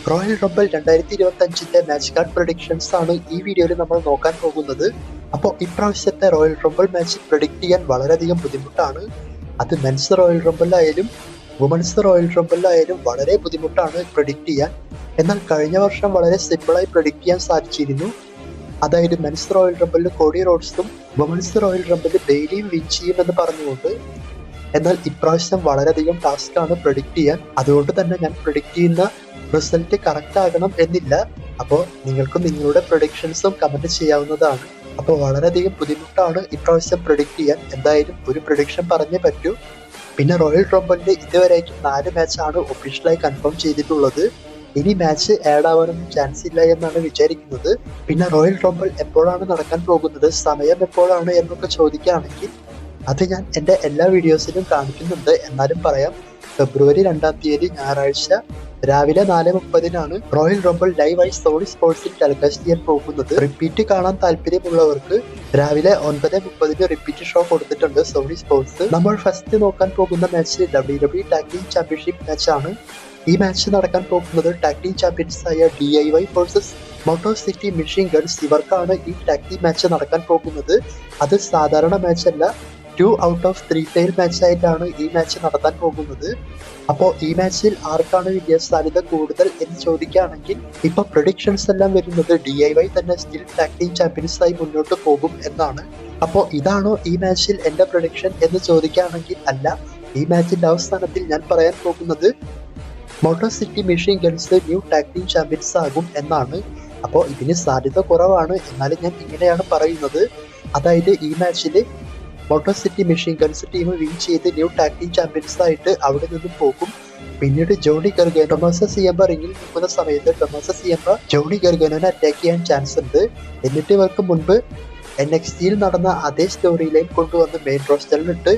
Royal rumble 2025 match card predictions ആണ് ഈ വീഡിയോയിൽ നമ്മൾ നോക്കാൻ പോകുന്നത്. അപ്പോൾ ഇപ്രാവശ്യത്തെ റോയൽ റംബിൾ മാച്ച് പ്രഡിക്റ്റ് ചെയ്യാൻ വളരെയധികം ബുദ്ധിമുട്ടാണ്. അത് മെൻസ് റോയൽ റംബിളിലായാലും വുമൻസ് റോയൽ റംബിളിലായാലും വളരെ ബുദ്ധിമുട്ടാണ് പ്രഡിക്റ്റ് ചെയ്യാൻ. എന്നാൽ കഴിഞ്ഞ വർഷം വളരെ സിമ്പിളായി പ്രഡിക്റ്റ് ചെയ്യാൻ സാധിച്ചിരുന്നു. അതായത് മെൻസ് റോയൽ റംബിളിൽ കോഡി റോഡ്സും വുമൻസ് റോയൽ റംബിളിൽ ബെയ്ലിയും വിൻ ചെയ്യുമെന്ന് പറഞ്ഞുകൊണ്ട്. എന്നാൽ ഇപ്രാവശ്യം വളരെയധികം ടാസ്ക് ആണ് പ്രഡിക്റ്റ് ചെയ്യാൻ. അതുകൊണ്ട് തന്നെ ഞാൻ പ്രഡിക്റ്റ് ചെയ്യുന്ന റിസൾട്ട് കറക്റ്റ് ആകണം എന്നില്ല. അപ്പോൾ നിങ്ങൾക്ക് നിങ്ങളുടെ പ്രഡിക്ഷൻസും കമന്റ് ചെയ്യാവുന്നതാണ്. അപ്പോൾ വളരെയധികം ബുദ്ധിമുട്ടാണ് ഇപ്രാവശ്യം പ്രഡിക്റ്റ് ചെയ്യാൻ. എന്തായാലും ഒരു പ്രഡിക്ഷൻ പറഞ്ഞേ പറ്റൂ. പിന്നെ റോയൽ റംബിളിന്റെ ഇതുവരെയായിട്ടും 4 മാച്ചാണ് ഒഫീഷ്യലായി കൺഫേം ചെയ്തിട്ടുള്ളത്. ഇനി മാച്ച് ആഡ് ആവാനൊന്നും ചാൻസ് ഇല്ല എന്നാണ് വിചാരിക്കുന്നത്. പിന്നെ റോയൽ റംബിൾ എപ്പോഴാണ് നടക്കാൻ പോകുന്നത്, സമയം എപ്പോഴാണ് എന്നൊക്കെ ചോദിക്കുകയാണെങ്കിൽ അത് ഞാൻ എൻ്റെ എല്ലാ വീഡിയോസിലും കാണിക്കുന്നുണ്ട്. എന്നാലും പറയാം, ഫെബ്രുവരി 2-ാം തീയതി ഞായറാഴ്ച രാവിലെ 4:30 റോയൽ റംബിൾ ലൈവായി സോണി സ്പോർട്സിൽ ടെലികാസ്റ്റ് ചെയ്യാൻ പോകുന്നത്. റിപ്പീറ്റ് കാണാൻ താല്പര്യമുള്ളവർക്ക് രാവിലെ 9:30 റിപ്പീറ്റ് ഷോ കൊടുത്തിട്ടുണ്ട് സോണി സ്പോർട്സ്. നമ്മൾ ഫസ്റ്റ് നോക്കാൻ പോകുന്ന match WWE tag team championship മാച്ചാണ്. ഈ മാച്ച് നടക്കാൻ പോകുന്നത് ടാഗ് ടീം ചാമ്പ്യൻസ് ആയ DIY versus Motor City Machine Guns. ഇവർക്കാണ് ഈ ടാഗ് ടീം മാച്ച് നടക്കാൻ പോകുന്നത്. അത് സാധാരണ മാച്ച് അല്ല, 2 ഔട്ട് ഓഫ് 3 ടൈൽ മാച്ച് ആയിട്ടാണ് ഈ മാച്ച് നടത്താൻ പോകുന്നത്. അപ്പോൾ ഈ മാച്ചിൽ ആർക്കാണ് വിജയ സാധ്യത കൂടുതൽ എന്ന് ചോദിക്കുകയാണെങ്കിൽ ഇപ്പൊ പ്രഡിക്ഷൻസ് എല്ലാം വരുന്നത് DIY തന്നെ സ്റ്റിൽ ടാഗ് ടീം ചാമ്പ്യൻസ് ആയി മുന്നോട്ട് പോകും എന്നാണ്. അപ്പോൾ ഇതാണോ ഈ മാച്ചിൽ എന്റെ പ്രഡിക്ഷൻ എന്ന് ചോദിക്കുകയാണെങ്കിൽ അല്ല. ഈ മാച്ചിന്റെ അവസാനത്തിൽ ഞാൻ പറയാൻ പോകുന്നത് Motor City Machine Guns new tag team champions ആകും എന്നാണ്. അപ്പോൾ ഇതിന് സാധ്യത കുറവാണ്, എന്നാലും ഞാൻ ഇങ്ങനെയാണ് പറയുന്നത്. അതായത് ഈ മാച്ചിൽ Motor City Machine Guns team win ചെയ്ത് ന്യൂ ടാഗ് ടീം ചാമ്പ്യൻസ് ആയിട്ട് അവിടെ നിന്നും പോകും. പിന്നീട് ജോണി ഗർഗാനോ ടൊമാസോ സിയമ്പ റിംഗിൽ നിൽക്കുന്ന സമയത്ത് ടൊമാസോ സിയമ്പ ജോണി ഗർഗാനോനെ അറ്റാക്ക് ചെയ്യാൻ ചാൻസ് ഉണ്ട്. എന്നിട്ട് ഇവർക്ക് മുൻപ് NXTയിൽ നടന്ന അതേ സ്റ്റോറി ലൈൻ കൊണ്ടുവന്ന് മെയിൻ റോസ്റ്ററിലിട്ട്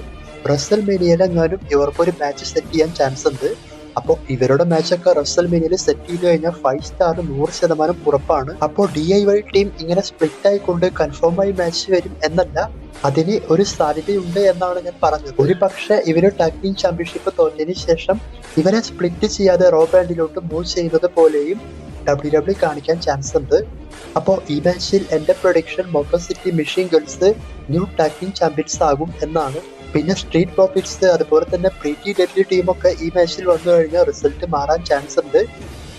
റസൽമേനിയയിലെങ്ങാനും ഇവർക്കൊരു മാച്ച് സെറ്റ് ചെയ്യാൻ ചാൻസ് ഉണ്ട്. അപ്പോൾ ഇവരുടെ മാച്ചൊക്കെ റസൽമേനിയയിൽ സെറ്റ് ചെയ്ത് കഴിഞ്ഞാൽ 5 സ്റ്റാർ 100% ഉറപ്പാണ്. അപ്പോൾ DIY ടീം ഇങ്ങനെ സ്പ്ലിറ്റ് ആയിക്കൊണ്ട് കൺഫേം ആയി മാച്ച് വരും എന്നല്ല, അതിന് ഒരു സാധ്യതയുണ്ട് എന്നാണ് ഞാൻ പറഞ്ഞത്. ഒരു പക്ഷേ ഇവര് ടാഗ് ടീം ചാമ്പ്യൻഷിപ്പ് തോറ്റതിന് ശേഷം ഇവരെ സ്പ്ലിറ്റ് ചെയ്യാതെ റോ ബാൻഡിലോട്ട് മൂവ് ചെയ്യുന്നത് പോലെയും WWE കാണിക്കാൻ ചാൻസ് ഉണ്ട്. അപ്പോൾ ഈ മാച്ചിൽ എന്റെ prediction Motor City Machine Guns new tag team champions ആകും എന്നാണ്. പിന്നെ സ്ട്രീറ്റ് പ്രോഫിറ്റ്സ് അതുപോലെ തന്നെ പ്രീറ്റി ഡെഡ്ലി ടീമൊക്കെ ഈ മാച്ചിൽ വന്നു കഴിഞ്ഞാൽ റിസൾട്ട് മാറാൻ ചാൻസ് ഉണ്ട്.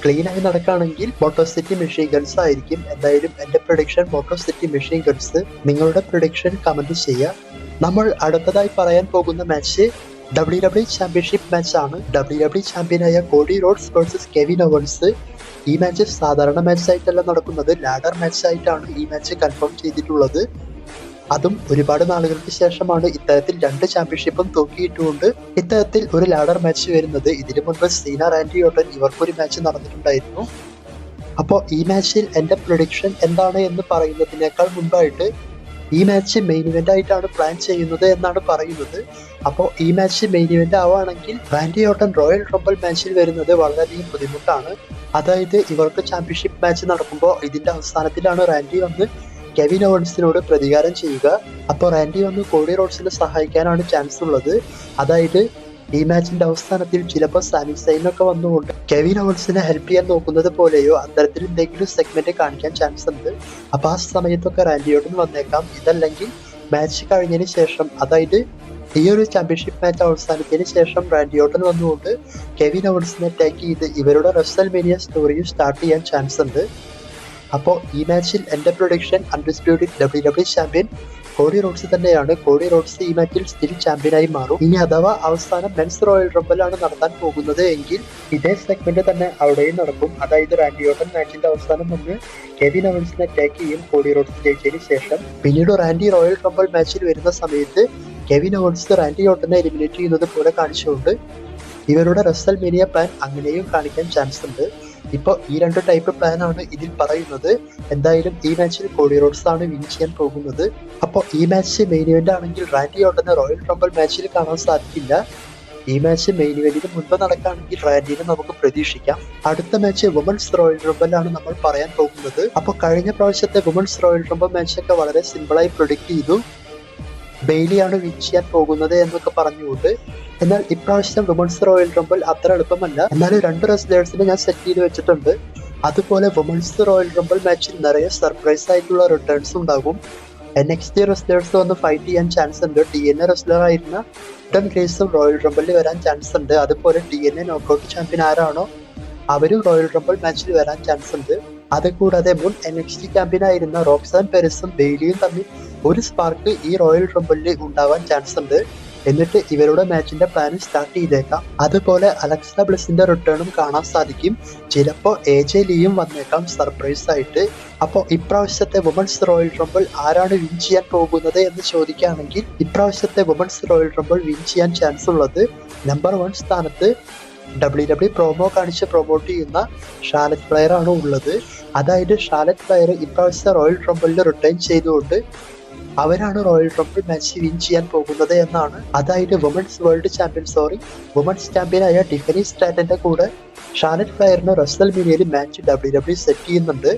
ക്ലീൻ ആയി നടക്കുകയാണെങ്കിൽ മോട്ടോ സിറ്റി മെഷീൻ ഗൺസ് ആയിരിക്കും. എന്തായാലും എന്റെ prediction Motor City Machine Guns. നിങ്ങളുടെ പ്രൊഡിക്ഷൻ കമന്റ് ചെയ്യുക. നമ്മൾ അടുത്തതായി പറയാൻ പോകുന്ന മാച്ച് WWE ചാമ്പ്യൻഷിപ്പ് മാച്ച് ആണ്. WWE ചാമ്പ്യനായ Cody Rhodes versus Kevin Owens. ഈ മാച്ച് സാധാരണ മാച്ച് ആയിട്ടല്ല നടക്കുന്നത്, ലാഡർ മാച്ച് ആയിട്ടാണ് ഈ മാച്ച് കൺഫേം ചെയ്തിട്ടുള്ളത്. അതും ഒരുപാട് നാളുകൾക്ക് ശേഷമാണ് ഇത്തരത്തിൽ 2 ചാമ്പ്യൻഷിപ്പും തൂക്കിയിട്ടുകൊണ്ട് ഇത്തരത്തിൽ ഒരു ലാഡർ മാച്ച് വരുന്നത്. ഇതിനു മുൻപ് സീന റാൻഡി ഓർട്ടൻ ഇവർക്കൊരു മാച്ച് നടന്നിട്ടുണ്ടായിരുന്നു. അപ്പോൾ ഈ മാച്ചിൽ എന്റെ പ്രൊഡിക്ഷൻ എന്താണ് എന്ന് പറയുന്നതിനേക്കാൾ മുൻപായിട്ട് ഈ മാച്ച് മെയിൻ ഇവന്റ് ആയിട്ടാണ് പ്ലാൻ ചെയ്യുന്നത് എന്നാണ് പറയുന്നത്. അപ്പോൾ ഈ മാച്ച് മെയിൻ ഇവന്റ് ആവുകയാണെങ്കിൽ റാൻഡി ഓർട്ടൻ റോയൽ റംബിൾ മാച്ചിൽ വരുന്നത് വളരെയധികം ബുദ്ധിമുട്ടാണ്. അതായത് ഇവർക്ക് ചാമ്പ്യൻഷിപ്പ് മാച്ച് നടക്കുമ്പോൾ ഇതിന്റെ അവസാനത്തിലാണ് റാൻഡി വന്ന് കെവിൻ ഓവൻസിനോട് പ്രതികാരം ചെയ്യുക. അപ്പോൾ റാൻഡി വന്ന് കോഡി റോഡ്സിനെ സഹായിക്കാനാണ് ചാൻസ് ഉള്ളത്. അതായത് ഈ മാച്ചിന്റെ അവസാനത്തിൽ ചിലപ്പോൾ സാമി സൈനൊക്കെ വന്നുകൊണ്ട് കെവിൻ ഓവൻസിനെ ഹെൽപ്പ് ചെയ്യാൻ നോക്കുന്നത് പോലെയോ അത്തരത്തിൽ എന്തെങ്കിലും സെഗ്മെന്റ് കാണിക്കാൻ ചാൻസ് ഉണ്ട്. അപ്പൊ ആ സമയത്തൊക്കെ റാൻഡി ഓർട്ടൻ വന്നേക്കാം. ഇതല്ലെങ്കിൽ മാച്ച് കഴിഞ്ഞതിന് ശേഷം, അതായത് ഈ ഒരു ചാമ്പ്യൻഷിപ്പ് മാച്ച് അവസാനത്തിന് ശേഷം റാൻഡി ഓർട്ടൻ വന്നുകൊണ്ട് കെവിൻ ഓവൻസിനെ അറ്റാക്ക് ചെയ്ത് ഇവരുടെ റസൽമേനിയ സ്റ്റോറിയും സ്റ്റാർട്ട് ചെയ്യാൻ ചാൻസ് ഉണ്ട്. അപ്പോൾ ഈ മാച്ചിൽ എന്റെ prediction undisputed WWE champion Cody Rhodes തന്നെയാണ്. കോഡി റോഡ്സ് ഈ മാച്ചിൽ സ്റ്റിൽ ചാമ്പ്യനായി മാറും. ഇനി അഥവാ അവസാനം മെൻസ് റോയൽ റംബിളാണ് നടത്താൻ പോകുന്നത് എങ്കിൽ ഇതേ സെഗ്മെന്റ് തന്നെ അവിടെയും നടക്കും. അതായത് റാൻഡി ഓർട്ടൻ മാച്ചിന്റെ അവസാനം വന്ന് കെവിൻ ഓവൻസിനെ അറ്റാക്ക് ചെയ്യും കോഡി റോഡ്സ് ജയിച്ചതിന് ശേഷം. പിന്നീട് റാൻഡി റോയൽ റംബിൾ മാച്ചിൽ വരുന്ന സമയത്ത് കെവിൻ ഓവൻസ് റാൻഡി ഓർട്ടനെ എലിമിനേറ്റ് ചെയ്യുന്നത് പോലെ കാണിച്ചുകൊണ്ട് ഇവരുടെ റസൽമേനിയ പ്ലാൻ അങ്ങനെയും കാണിക്കാൻ ചാൻസ് ഉണ്ട്. ഇപ്പോൾ ഈ 2 ടൈപ്പ് പ്ലാൻ ആണ് ഇതിൽ പറയുന്നത്. എന്തായാലും ഈ മാച്ചിൽ കോഡി റോഡ്സ് ആണ് വിൻ ചെയ്യാൻ പോകുന്നത്. അപ്പോൾ ഈ മാച്ച് മെയിൻ ഇവന്റ് ആണെങ്കിൽ റാൻഡി ഓർട്ടനെ റോയൽ റംബിൾ മാച്ചിൽ കാണാൻ സാധിക്കില്ല. ഈ മാച്ച് മെയിൻ ഇവന്റിന് മുൻപ് നടക്കുകയാണെങ്കിൽ റാൻഡിനെ നമുക്ക് പ്രതീക്ഷിക്കാം. അടുത്ത മാച്ച് വുമൻസ് റോയൽ റംബിൾ ആണ് നമ്മൾ പറയാൻ പോകുന്നത്. അപ്പോൾ കഴിഞ്ഞ പ്രാവശ്യത്തെ വുമൻസ് റോയൽ റംബിൾ മാച്ചൊക്കെ വളരെ സിമ്പിളായി പ്രൊഡിക്റ്റ് ചെയ്തു. ബെയ്ലിയാണ് വിൻ ചെയ്യാൻ പോകുന്നത് എന്നൊക്കെ പറഞ്ഞുകൊണ്ട്. എന്നാൽ ഇപ്രാവശ്യം വുമൺസ് റോയൽ റംബിൾ അത്ര എളുപ്പമല്ല. എന്നാലും 2 റെസ്ലേഴ്സിനെ ഞാൻ സെറ്റ് ചെയ്ത് വെച്ചിട്ടുണ്ട്. അതുപോലെ വുമൺസ് റോയൽ റംബിൾ മാച്ചിൽ നിറയെ സർപ്രൈസ് ആയിട്ടുള്ള റിട്ടേൺസ് ഉണ്ടാകും. NXT റെസ്ലേഴ്സ് വന്ന് ഫൈറ്റ് ചെയ്യാൻ ചാൻസ് ഉണ്ട്. TNA റെസ്ലർ ആയിരുന്ന ടൺ ഗ്രേസും റോയൽ റംബിളിൽ വരാൻ ചാൻസ് ഉണ്ട്. അതുപോലെ TNA നോക്കൌട്ട് ചാമ്പ്യൻ ആരാണോ അവരും റോയൽ റംബിൾ മാച്ചിൽ വരാൻ ചാൻസ് ഉണ്ട്. അതുകൂടാതെ മുൻ NXT ചാമ്പ്യൻ ആയിരുന്ന റോക്സാൻ പെരസും ബെയ്ലിയും തമ്മിൽ ഒരു സ്പാർക്ക് ഈ റോയൽ റംബിളിൽ ഉണ്ടാവാൻ ചാൻസ് ഉണ്ട്. എന്നിട്ട് ഇവരുടെ മാച്ചിന്റെ പ്ലാൻ സ്റ്റാർട്ട് ചെയ്തേക്കാം. അതുപോലെ അലക്സ ബ്ലിസിന്റെ റിട്ടേണും കാണാൻ സാധിക്കും. ചിലപ്പോൾ AJ ലീയും വന്നേക്കാം സർപ്രൈസ് ആയിട്ട്. അപ്പോൾ ഇപ്രാവശ്യത്തെ വുമൺസ് റോയൽ റംബിൾ ആരാണ് വിൻ ചെയ്യാൻ പോകുന്നത് എന്ന് ചോദിക്കുകയാണെങ്കിൽ ഇപ്രാവശ്യത്തെ വുമൺസ് റോയൽ റംബിൾ വിൻ ചെയ്യാൻ ചാൻസ് ഉള്ളത് നമ്പർ 1 സ്ഥാനത്ത് WWE പ്രൊമോ കാണിച്ച് പ്രൊമോട്ട് ചെയ്യുന്ന ഷാർലറ്റ് ഫ്ലെയർ ആണ് ഉള്ളത്. അതായത് ഷാർലറ്റ് ഫ്ലെയർ ഇപ്രാവശ്യത്തെ റോയൽ റംബിളിൽ റിട്ടേൺ ചെയ്തുകൊണ്ട് അവരാണ് റോയൽ റംബിൾ മാച്ച് വിൻ ചെയ്യാൻ പോകുന്നത് എന്നാണ്. അതായത് വുമൺസ് ചാമ്പ്യനായ ടിഫനി സ്ട്രാറ്റന്റെ കൂടെ ഷാർലറ്റ് ഫ്ലെയറിന് റെസ്ൽമേനിയയിൽ മാച്ച് WWE സെറ്റ് ചെയ്യുന്നുണ്ട്.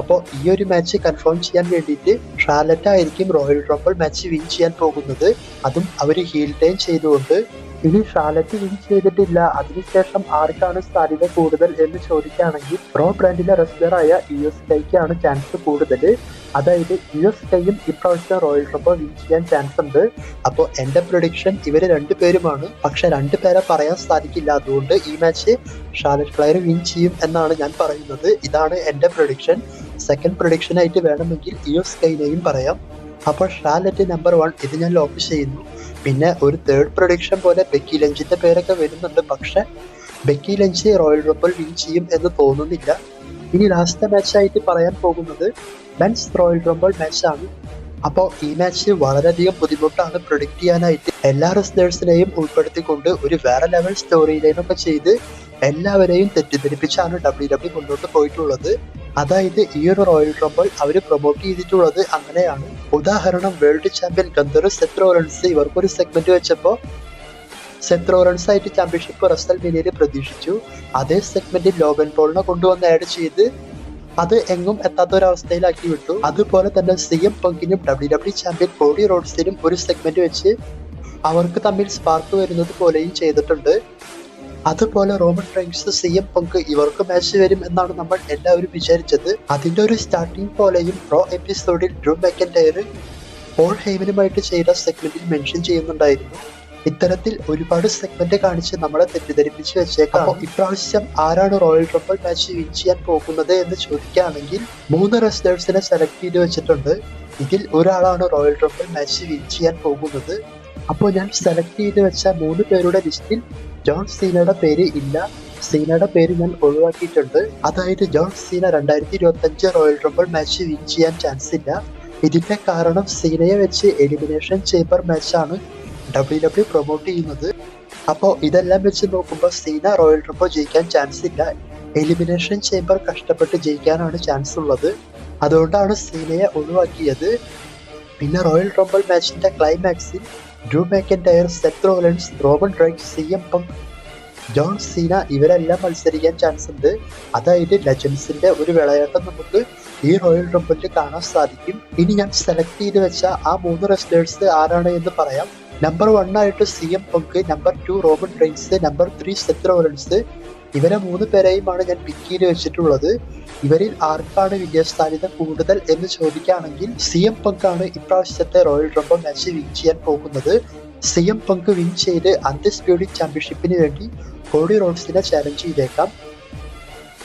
അപ്പോൾ ഈ ഒരു മാച്ച് കൺഫേം ചെയ്യാൻ വേണ്ടിയിട്ട് ഷാർലറ്റ് ആയിരിക്കും റോയൽ റംബിൾ മാച്ച് വിൻ ചെയ്യാൻ പോകുന്നത്. അതും അവർ ഹീൽ ടൈം ചെയ്തുകൊണ്ട്. ഇനി ഷാർലറ്റ് വിൻ ചെയ്തിട്ടില്ല, അതിനുശേഷം ആർക്കാണ് സാധ്യത കൂടുതൽ എന്ന് ചോദിക്കുകയാണെങ്കിൽ റോ ബ്രാൻഡിലെ റെസ്ലറായ USKയ്ക്കാണ് ചാൻസ് കൂടുതൽ. അതായത് USKയും ഇപ്രാവശ്യം റോയൽ റംബിൾ വിൻ ചെയ്യാൻ ചാൻസ് ഉണ്ട്. അപ്പോൾ എൻ്റെ പ്രൊഡിക്ഷൻ ഇവര് 2 പേരുമാണ്. പക്ഷെ 2 പേരെ പറയാൻ സാധിക്കില്ല. അതുകൊണ്ട് ഈ മാച്ച് ഷാർലറ്റ് ഫ്ലെയർ വിൻ ചെയ്യും എന്നാണ് ഞാൻ പറയുന്നത്. ഇതാണ് എൻ്റെ പ്രൊഡിക്ഷൻ. സെക്കൻഡ് പ്രൊഡിക്ഷൻ ആയിട്ട് വേണമെങ്കിൽ USKനെയും പറയാം. അപ്പോൾ ഷാർലറ്റ് നമ്പർ 1 ഇത് ഞാൻ ലോക്ക് ചെയ്യുന്നു. പിന്നെ ഒരു തേർഡ് പ്രൊഡിക്ഷൻ പോലെ ബെക്കി ലഞ്ചിന്റെ പേരൊക്കെ വരുന്നുണ്ട്. പക്ഷെ Becky lunch royal Rumble win ചെയ്യും എന്ന് തോന്നുന്നില്ല. ഇനി ലാസ്റ്റ് മാച്ചായിട്ട് പറയാൻ പോകുന്നത് മെൻസ് റോയൽ റംബിൾ മാച്ചാണ്. അപ്പോൾ ഈ മാച്ച് വളരെയധികം ബുദ്ധിമുട്ടാണ് പ്രൊഡിക്റ്റ് ചെയ്യാനായിട്ട്. എല്ലാ റെസ്ലേഴ്സിനെയും ഉൾപ്പെടുത്തിക്കൊണ്ട് ഒരു വേറെ ലെവൽ സ്റ്റോറി ലൈനൊക്കെ ചെയ്ത് എല്ലാവരെയും തെറ്റിദ്ധരിപ്പിച്ചാണ് WWE മുന്നോട്ട് പോയിട്ടുള്ളത്. അതായത് ഈ ഒരു റോയൽ റംബിൾ അവർ പ്രൊമോട്ട് ചെയ്തിട്ടുള്ളത് അങ്ങനെയാണ്. ഉദാഹരണം വേൾഡ് ചാമ്പ്യൻ ഗന്ധർ സെത്ത് റോളൻസ് ഇവർക്കൊരു സെഗ്മെന്റ് വെച്ചപ്പോൾ സെത്ത് റോളൻസ് ആയിട്ട് ചാമ്പ്യൻഷിപ്പ് റെസ്ൽമേനിയയിൽ പ്രതീക്ഷിച്ചു. അതേ സെഗ്മെന്റിൽ ലോഗൻ പോളിനെ കൊണ്ടുവന്ന് ആഡ് ചെയ്ത് അത് എങ്ങും എത്താത്ത ഒരു അവസ്ഥയിലാക്കി വിട്ടു. അതുപോലെ തന്നെ CM പങ്കിനും WWE ചാമ്പ്യൻ കോഡി റോഡ്സിനും ഒരു സെഗ്മെന്റ് വെച്ച് അവർക്ക് തമ്മിൽ സ്പാർക്ക് വരുന്നത് പോലെയും ചെയ്തിട്ടുണ്ട്. അതുപോലെ റോമൻ റെയിൻസ് CM പങ്ക് ഇവർക്ക് മാച്ച് വരും എന്നാണ് നമ്മൾ എല്ലാവരും വിചാരിച്ചത്. അതിന്റെ ഒരു സ്റ്റാർട്ടിംഗ് പോലെയും റോ എപ്പിസോഡിൽ ഡ്രൂ മാക്കൻടയർ പോൾ ഹെയ്മനുമായിട്ട് ചെയ്ത സെഗ്മെന്റിൽ മെൻഷൻ ചെയ്യുന്നുണ്ടായിരുന്നു. ഇത്തരത്തിൽ ഒരുപാട് സെഗ്മെന്റ് കാണിച്ച് നമ്മളെ തെറ്റിദ്ധരിപ്പിച്ച് വെച്ചേക്കാം. ഇപ്രാവശ്യം ആരാണ് റോയൽ റംബിൾ മാച്ച് വിൻ ചെയ്യാൻ പോകുന്നത് എന്ന് ചോദിക്കുകയാണെങ്കിൽ 3 റെസ്ലേഴ്സിനെ സെലക്ട് ചെയ്ത് വെച്ചിട്ടുണ്ട്. ഇതിൽ ഒരാളാണ് റോയൽ റംബിൾ മാച്ച് വിൻ ചെയ്യാൻ പോകുന്നത്. അപ്പോൾ ഞാൻ സെലക്ട് ചെയ്ത് വെച്ച 3 പേരുടെ ലിസ്റ്റിൽ ജോൺ സീനയുടെ പേര് ഇല്ല. സീനയുടെ പേര് ഞാൻ ഒഴിവാക്കിയിട്ടുണ്ട്. അതായത് John Cena 2025 royal rumble match win ചെയ്യാൻ ചാൻസ് ഇല്ല. ഇതിന്റെ കാരണം സീനയെ വെച്ച് എലിമിനേഷൻ ചേംബർ മാച്ചാണ് WWE പ്രൊമോട്ട് ചെയ്യുന്നത്. അപ്പോൾ ഇതെല്ലാം വെച്ച് നോക്കുമ്പോൾ സീന റോയൽ റംബിൾ ജയിക്കാൻ ചാൻസ് ഇല്ല. എലിമിനേഷൻ ചേംബർ കഷ്ടപ്പെട്ട് ജയിക്കാനാണ് ചാൻസ് ഉള്ളത്. അതുകൊണ്ടാണ് സീനയെ ഒഴിവാക്കിയത്. പിന്നെ റോയൽ റംബിൾ മാച്ചിന്റെ ക്ലൈമാക്സിൽ Drew McIntyre, Seth Rollins, Roman Reigns, CM Punk, John Cena ഇവരെല്ലാം മത്സരിക്കാൻ ചാൻസ് ഉണ്ട്. അതായത് ലെജൻസിന്റെ ഒരു വിളയാട്ടം നമുക്ക് ഈ റോയൽ റംബിളിൽ കാണാൻ സാധിക്കും. ഇനി ഞാൻ സെലക്ട് ചെയ്ത് വെച്ച ആ 3 റെസ്ലേഴ്സ് ആരാണ് എന്ന് പറയാം. നമ്പർ 1 ആയിട്ട് CM Punk, number 2 Roman Reigns, number 3 Seth Rollins. ഇവരെ 3 പേരെയുമാണ് ഞാൻ പിക്ക് ചെയ്ത് വെച്ചിട്ടുള്ളത്. ഇവരിൽ ആർക്കാണ് വിജയസാധ്യത കൂടുതൽ എന്ന് ചോദിക്കുകയാണെങ്കിൽ CM പങ്ക് ആണ് ഇപ്രാവശ്യത്തെ റോയൽ റംബിൾ മാച്ച് വിൻ ചെയ്യാൻ പോകുന്നത്. CM പങ്ക് വിൻ ചെയ്ത് അൺഡിസ്പ്യൂട്ടഡ് ചാമ്പ്യൻഷിപ്പിന് വേണ്ടി കോഡി റോഡ്സിനെ ചാലഞ്ച് ചെയ്തേക്കാം.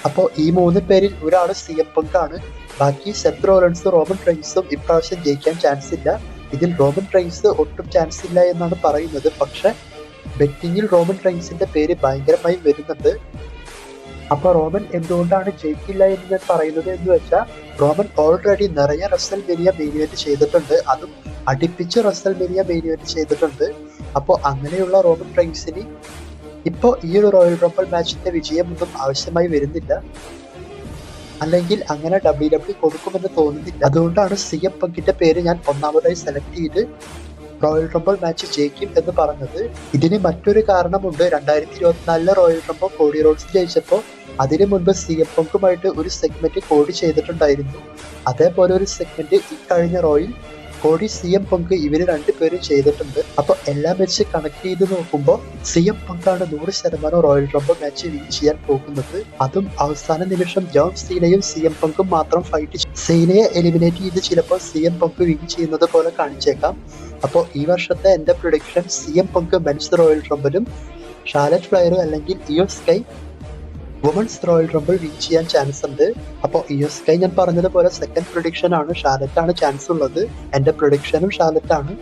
അപ്പോൾ ഈ 3 പേരിൽ ഒരാൾ CM പങ്ക് ആണ്. ബാക്കി സെത്ത് റോളൻസും റോമൻ റെയിൻസും ഇപ്രാവശ്യം ജയിക്കാൻ ചാൻസ് ഇല്ല. ഇതിൽ റോമൻ റെയിൻസ് ഒട്ടും ചാൻസ് ഇല്ല എന്നാണ് പറയുന്നത്. പക്ഷെ ബെറ്റിങ്ങിൽ റോമൻ റെയിൻസിന്റെ പേര് ഭയങ്കരമായി വരുന്നുണ്ട്. അപ്പൊ റോമൻ എന്തുകൊണ്ടാണ് ജയിക്കില്ല എന്ന് ഞാൻ പറയുന്നത് എന്ന് വെച്ചാൽ റോമൻ ഓൾറെഡി നിറയെ റെസ്ൽമേനിയ മെയിൻ ഇവന്റ് ചെയ്തിട്ടുണ്ട്. അതും അടുപ്പിച്ച് റെസ്ൽമേനിയ മെയിൻ ഇവന്റ് ചെയ്തിട്ടുണ്ട്. അപ്പോൾ അങ്ങനെയുള്ള റോമൻ റെയിൻസിന് ഇപ്പോൾ ഈ ഒരു റോയൽ റംബിൾ മാച്ചിന്റെ വിജയമൊന്നും ആവശ്യമായി വരുന്നില്ല. അല്ലെങ്കിൽ അങ്ങനെ WWE കൊടുക്കുമെന്ന് തോന്നുന്നില്ല. അതുകൊണ്ടാണ് CM പങ്കിന്റെ പേര് ഞാൻ ഒന്നാമതായി സെലക്ട് ചെയ്ത് റോയൽ റംബിൾ മാച്ച് ജയിക്കും എന്ന് പറഞ്ഞത്. ഇതിന് മറ്റൊരു കാരണമുണ്ട്. 2024 റോയൽ റംബിൾ കോഡി റോഡ്സ് ജയിച്ചപ്പോൾ അതിനു മുൻപ് CM പങ്കുമായിട്ട് ഒരു സെഗ്മെന്റ് കോഡി ചെയ്തിട്ടുണ്ടായിരുന്നു. അതേപോലെ ഒരു സെഗ്മെന്റ് ഈ കഴിഞ്ഞ റോയിൽ കോഡി CM പങ്ക് ഇവര് രണ്ടുപേരും ചെയ്തിട്ടുണ്ട്. അപ്പൊ എല്ലാം വെച്ച് കണക്ട് ചെയ്ത് നോക്കുമ്പോൾ CM പങ്കാണ് 100% റോയൽ റംബിൾ മാച്ച് വിൻ ചെയ്യാൻ പോകുന്നത്. അതും അവസാന നിമിഷം ജോൺ സീനയും CM പങ്കും മാത്രം ഫൈറ്റ്. സീനയെ എലിമിനേറ്റ് ചെയ്ത് ചിലപ്പോൾ CM പങ്ക് വിൻ ചെയ്യുന്നത് പോലെ കാണിച്ചേക്കാം. അപ്പോൾ ഈ വർഷത്തെ എന്റെ prediction CM Punk men's Royal റംബിളും ഷാർലറ്റ് ഫ്ലെയർ അല്ലെങ്കിൽ Iyo Sky women's Royal Rumble win ചെയ്യാൻ ചാൻസ് ഉണ്ട്. അപ്പോൾ ഇയോ സ്കൈ ഞാൻ പറഞ്ഞതുപോലെ സെക്കൻഡ് പ്രൊഡിക്ഷൻ ആണ്, ഷാർലറ്റ് ആണ് ചാൻസ് ഉള്ളത്. എന്റെ പ്രൊഡിക്ഷനും ഷാർലറ്റ് ആണ്.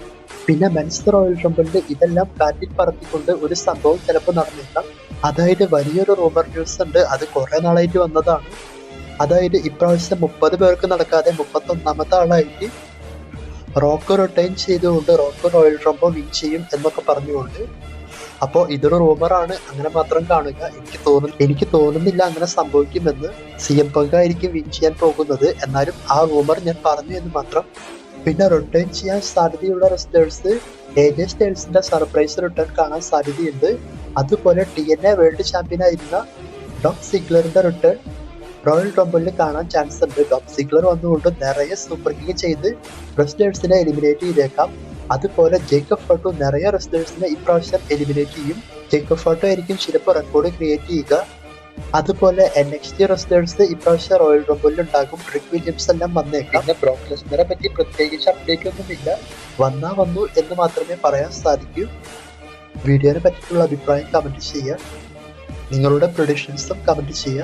പിന്നെ മെൻസ് റോയൽ റംബിളിൽ ഇതെല്ലാം കാറ്റിൽ പറത്തിക്കൊണ്ട് ഒരു സംഭവം ചിലപ്പോൾ നടന്നേക്കാം. അതായത് വലിയൊരു റൂമർ ന്യൂസ് ഉണ്ട്, അത് കുറെ നാളായിട്ട് വന്നതാണ്. അതായത് ഇപ്രാവശ്യം 30 പേർക്ക് നടക്കാതെ 31ാമത്തെ ആളായിട്ട് റോക്ക് റിട്ടേൺ ചെയ്തുകൊണ്ട് റോക്ക് റോയൽ റംബിൾ വിൻ ചെയ്യും എന്നൊക്കെ പറഞ്ഞുകൊണ്ട്. അപ്പോൾ ഇതൊരു റൂമറാണ്, അങ്ങനെ മാത്രം കാണുക. എനിക്ക് തോന്നുന്നില്ല അങ്ങനെ സംഭവിക്കുമെന്ന്. CM പങ്ക് ആയിരിക്കും വിൻ ചെയ്യാൻ പോകുന്നത്. എന്നാലും ആ റൂമർ ഞാൻ പറഞ്ഞു എന്ന് മാത്രം. പിന്നെ റിട്ടേൺ ചെയ്യാൻ സാധ്യതയുള്ള റെസ്ലേഴ്സ് AJ സ്റ്റൈൽസിന്റെ സർപ്രൈസ് റിട്ടേൺ കാണാൻ സാധ്യതയുണ്ട്. അതുപോലെ TNA വേൾഡ് ചാമ്പ്യൻ ആയിരുന്ന ഡോക് സിഗ്ലറിന്റെ റിട്ടേൺ റോയൽ റംബിളിൽ കാണാൻ ചാൻസ് ഉണ്ട്. ഡോക് സിഗ്ലർ വന്നുകൊണ്ട് നിറയെ സൂപ്പർ കിക്ക് ചെയ്ത് റെസ്ലേഴ്സിനെ എലിമിനേറ്റ് ചെയ്തേക്കാം. അതുപോലെ ജേക്കബ് ഫട്ടോ നിറയെ റെസ്ലേഴ്സിനെ ഇപ്രാവശ്യം എലിമിനേറ്റ് ചെയ്യും. ജേക്കബ് ഫട്ടോ ആയിരിക്കും ചിലപ്പോൾ റെക്കോർഡ് ക്രിയേറ്റ് ചെയ്യുക. അതുപോലെ NXT റെസ്ലേഴ്സ് ഇപ്രാവശ്യം റോയൽ റംബിളിൽ ഉണ്ടാകും. റിക് വില്യംസ് എല്ലാം വന്നേക്കാം. പിന്നെ ബ്രോക്ക് ലെസ്നറെ പറ്റി പ്രത്യേകിച്ച് അപ്ഡേറ്റ് ഒന്നുമില്ല, വന്നു എന്ന് മാത്രമേ പറയാൻ സാധിക്കൂ. വീഡിയോനെ പറ്റിയിട്ടുള്ള അഭിപ്രായം കമന്റ് ചെയ്യുക, നിങ്ങളുടെ പ്രൊഡിക്ഷൻസും കമന്റ് ചെയ്യുക.